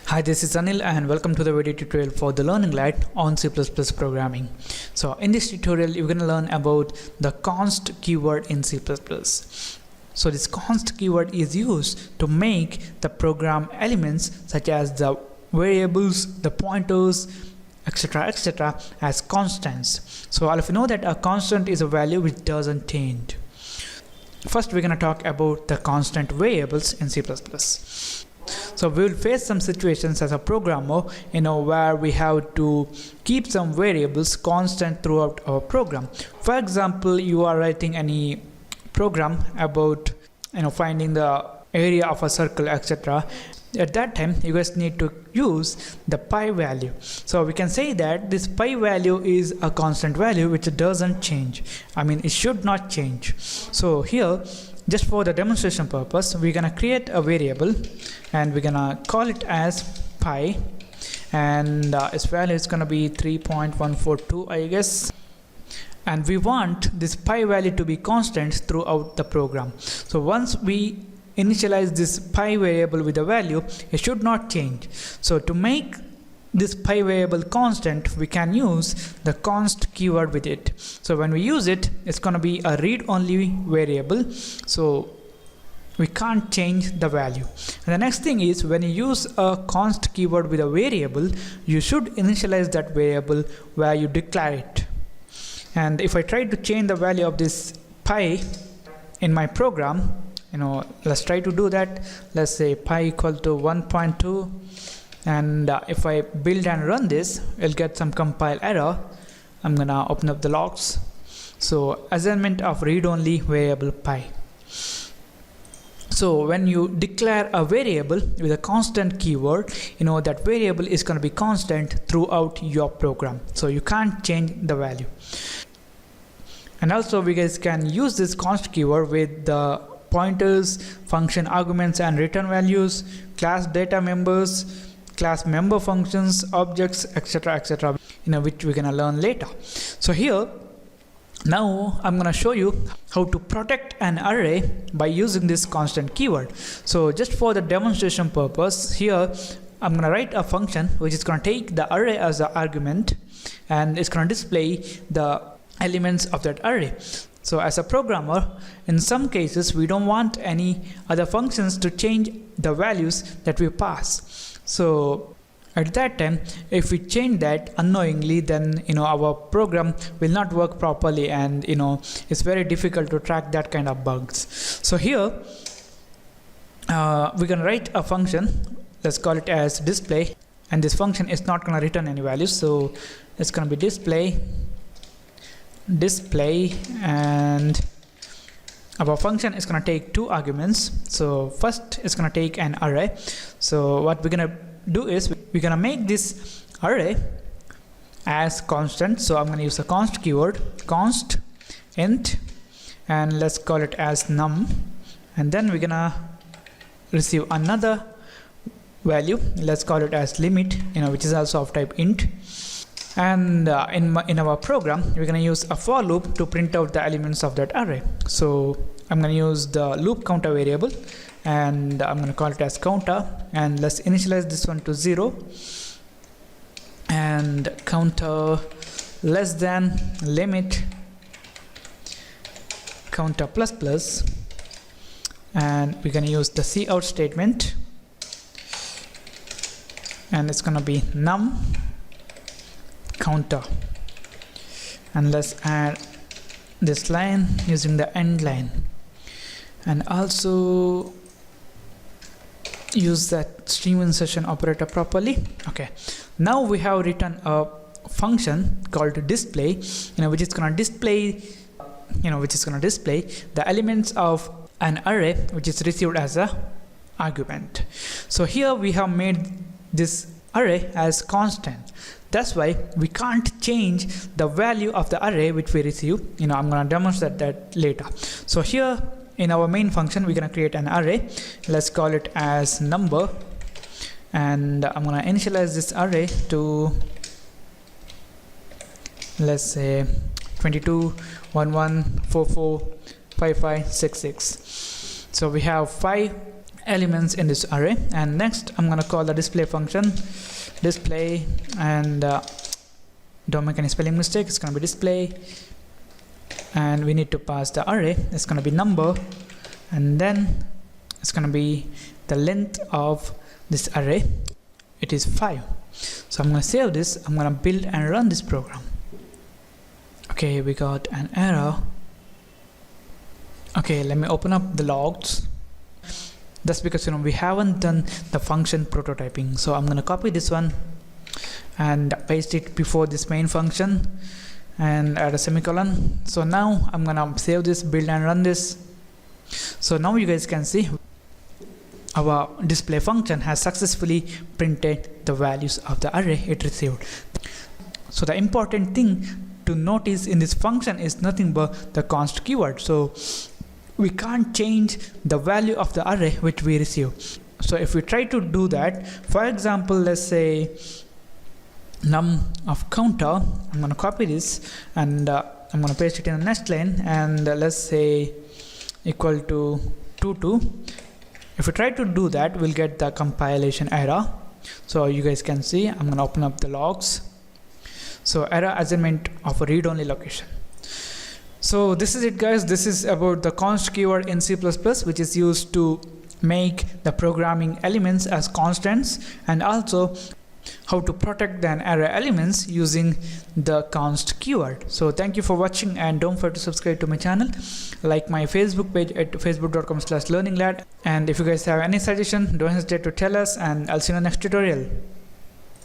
Hi, this is Anil and welcome to the video tutorial for the Learning Light on C++ programming. So in this tutorial, you're going to learn about the const keyword in C++. So this const keyword is used to make the program elements such as the variables, the pointers, etc. as constants. So all of you know that a constant is a value which doesn't change. First, we're going to talk about the constant variables in C++. So we will face some situations as a programmer, where we have to keep some variables constant throughout our program. For example, you are writing any program about, finding the area of a circle, etc. At that time, you guys need to use the pi value. So we can say that this pi value is a constant value which doesn't change. It should not change. So here, just for the demonstration purpose, we're gonna create a variable and we're gonna call it as pi, and its value is gonna be 3.142, I guess. And we want this pi value to be constant throughout the program. So once we initialize this pi variable with a value, it should not change. So to make this pi variable constant, we can use the const keyword with it. So when we use it, it's going to be a read-only variable, so we can't change the value. And the next thing is, when you use a const keyword with a variable, you should initialize that variable where you declare it. And if I try to change the value of this pi in my program, let's try to do that. Let's say pi equal to 1.2. And if I build and run this, I'll get some compile error. I'm gonna open up the logs. So assignment of read-only variable pi. So when you declare a variable with a constant keyword, that variable is going to be constant throughout your program. So you can't change the value. And also we guys can use this const keyword with the pointers, function arguments and return values, class data members, class member functions, objects, etc. Which we're gonna learn later. So here, now I'm gonna show you how to protect an array by using this constant keyword. So just for the demonstration purpose, here I'm gonna write a function which is gonna take the array as an argument, and it's gonna display the elements of that array. So as a programmer, in some cases we don't want any other functions to change the values that we pass. So at that time, if we change that unknowingly, then our program will not work properly, and it's very difficult to track that kind of bugs. So here we're gonna write a function. Let's call it as display, and this function is not gonna return any values, so it's gonna be display, and our function is going to take two arguments. So first it's going to take an array. So what we're going to do is we're going to make this array as constant. So I'm going to use the const keyword, const int, and let's call it as num, and then we're going to receive another value. Let's call it as limit, which is also of type int. And in our program, we're going to use a for loop to print out the elements of that array. So I'm going to use the loop counter variable, and I'm going to call it as counter, and let's initialize this one to 0, and counter less than limit counter plus, and we're going to use the cout statement, and it's going to be num counter, and let's add this line using the end line, and also use that stream insertion operator properly. Okay, now we have written a function called display, which is going to display the elements of an array which is received as a argument. So here we have made this array as constant. That's why we can't change the value of the array which we receive. I'm going to demonstrate that later. So here in our main function, we're going to create an array. Let's call it as number, and I'm going to initialize this array to, let's say, 22 11 44 55 66. So we have 5 elements in this array. And next I'm going to call the display function display, and don't make any spelling mistake, it's going to be display, and we need to pass the array. It's going to be number, and then it's going to be the length of this array, it is 5. So I'm going to save this, I'm going to build and run this program. Okay, we got an error. Okay, let me open up the logs. That's because we haven't done the function prototyping. So I'm going to copy this one and paste it before this main function and add a semicolon. So now I'm going to save this, build and run this. So now you guys can see our display function has successfully printed the values of the array it received. So the important thing to notice in this function is nothing but the const keyword. So we can't change the value of the array which we receive. So if we try to do that, for example, let's say num of counter, I'm going to copy this and I'm going to paste it in the next line, and let's say equal to 22. If we try to do that, we'll get the compilation error. So you guys can see, I'm going to open up the logs. So error assignment of a read-only location. So this is it, guys. This is about the const keyword in C++, which is used to make the programming elements as constants, and also how to protect the array elements using the const keyword. So thank you for watching, and don't forget to subscribe to my channel, like my Facebook page at facebook.com/learninglad, and if you guys have any suggestion, don't hesitate to tell us, and I'll see you in the next tutorial.